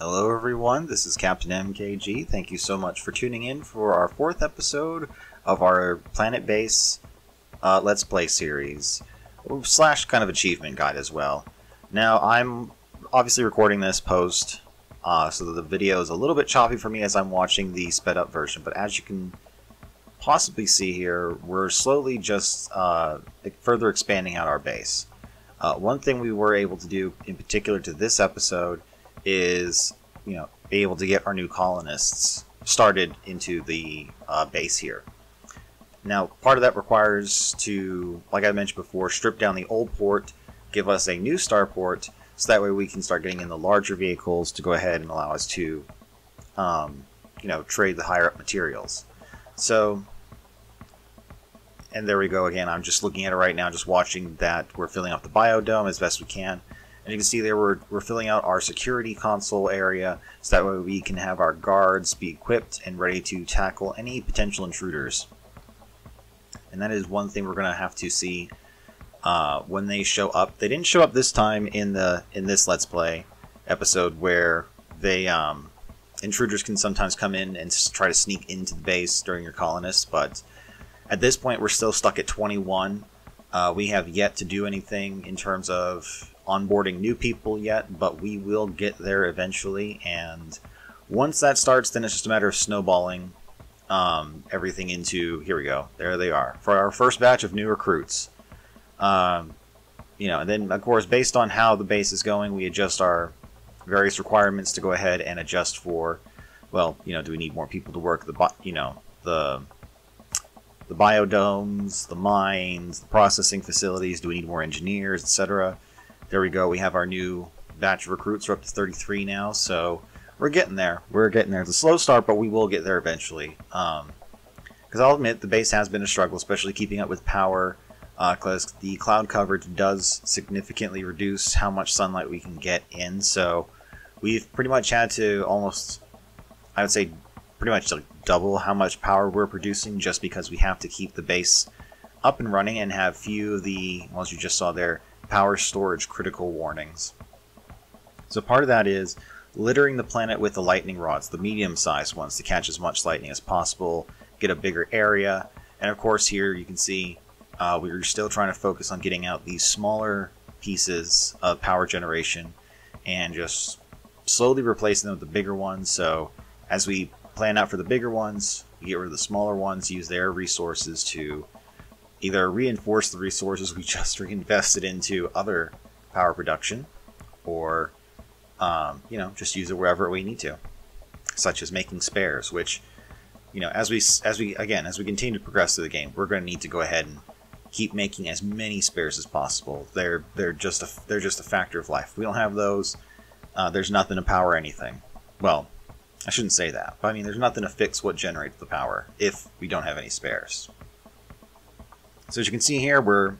Hello everyone, this is Captain MKG. Thank you so much for tuning in for our 4th episode of our Planetbase Let's Play series, slash kind of achievement guide as well. Now, I'm obviously recording this post, so that the video is a little bit choppy for me as I'm watching the sped up version, but as you can possibly see here, we're slowly just further expanding out our base. One thing we were able to do in particular to this episode is, be able to get our new colonists started into the base here. Now, part of that requires to, like I mentioned before, strip down the old port, give us a new starport, so that way we can start getting in the larger vehicles to go ahead and allow us to, trade the higher up materials. So, and there we go again. I'm just looking at it right now, just watching that we're filling up the biodome as best we can. And you can see there we're filling out our security console area, so that way we can have our guards be equipped and ready to tackle any potential intruders. And that is one thing we're going to have to see when they show up. They didn't show up this time in this Let's Play episode, where they intruders can sometimes come in and try to sneak into the base during your colonists, but at this point we're still stuck at 21. We have yet to do anything in terms of onboarding new people yet, but we will get there eventually, and once that starts, then it's just a matter of snowballing everything into, here we go, there they are, for our first batch of new recruits. And then of course, based on how the base is going, we adjust our various requirements to go ahead and adjust for, well, do we need more people to work the biodomes, the mines, the processing facilities, do we need more engineers, etc. There we go, we have our new batch of recruits. We're up to 33 now, so we're getting there. We're getting there. It's a slow start, but we will get there eventually. Because I'll admit, the base has been a struggle, especially keeping up with power, because the cloud coverage does significantly reduce how much sunlight we can get in, so we've pretty much had to almost, I would say, pretty much double how much power we're producing, just because we have to keep the base up and running and have few of the ones you just saw there, power storage critical warnings. So part of that is littering the planet with the lightning rods, the medium-sized ones, to catch as much lightning as possible, get a bigger area, and of course here you can see we're still trying to focus on getting out these smaller pieces of power generation and just slowly replacing them with the bigger ones. So as we plan out for the bigger ones, we get rid of the smaller ones, use their resources to either reinforce the resources we just reinvested into other power production, or just use it wherever we need to, such as making spares. Which, as we continue to progress through the game, we're going to need to go ahead and keep making as many spares as possible. They're just a factor of life. If we don't have those, there's nothing to power anything. Well, I shouldn't say that, but I mean, there's nothing to fix what generates the power if we don't have any spares. So as you can see here, we're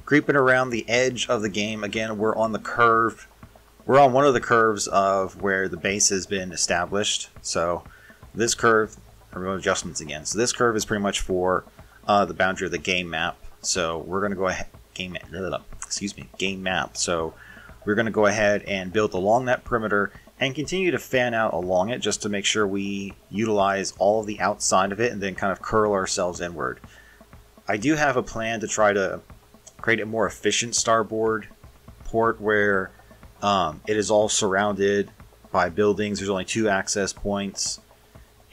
creeping around the edge of the game. Again, we're on the curve. We're on one of the curves of where the base has been established. So this curve, adjustments again. So this curve is pretty much for the boundary of the game map. So we're going to go ahead, game map. So we're going to go ahead and build along that perimeter and continue to fan out along it, just to make sure we utilize all of the outside of it and then kind of curl ourselves inward. I do have a plan to try to create a more efficient starboard port where it is all surrounded by buildings. There's only 2 access points,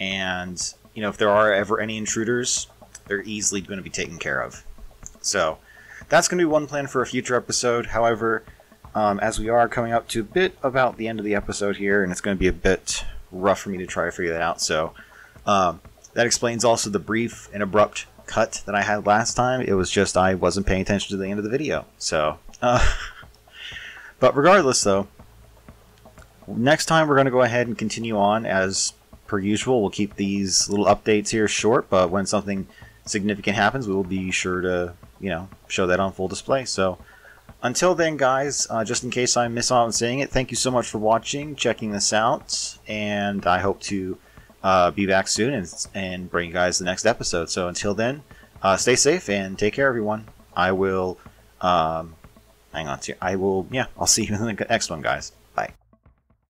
and if there are ever any intruders, they're easily going to be taken care of. So that's going to be one plan for a future episode. However, as we are coming up to a bit about the end of the episode here, and it's going to be a bit rough for me to try to figure that out, so that explains also the brief and abrupt cut that I had last time. It was just I wasn't paying attention to the end of the video. So, but regardless though, next time we're going to go ahead and continue on as per usual. We'll keep these little updates here short, but when something significant happens, we will be sure to, show that on full display. So until then, guys, just in case I miss out on saying it, thank you so much for watching, checking this out, and I hope to be back soon and bring you guys the next episode. So until then, stay safe and take care, everyone. I will, I'll see you in the next one, guys.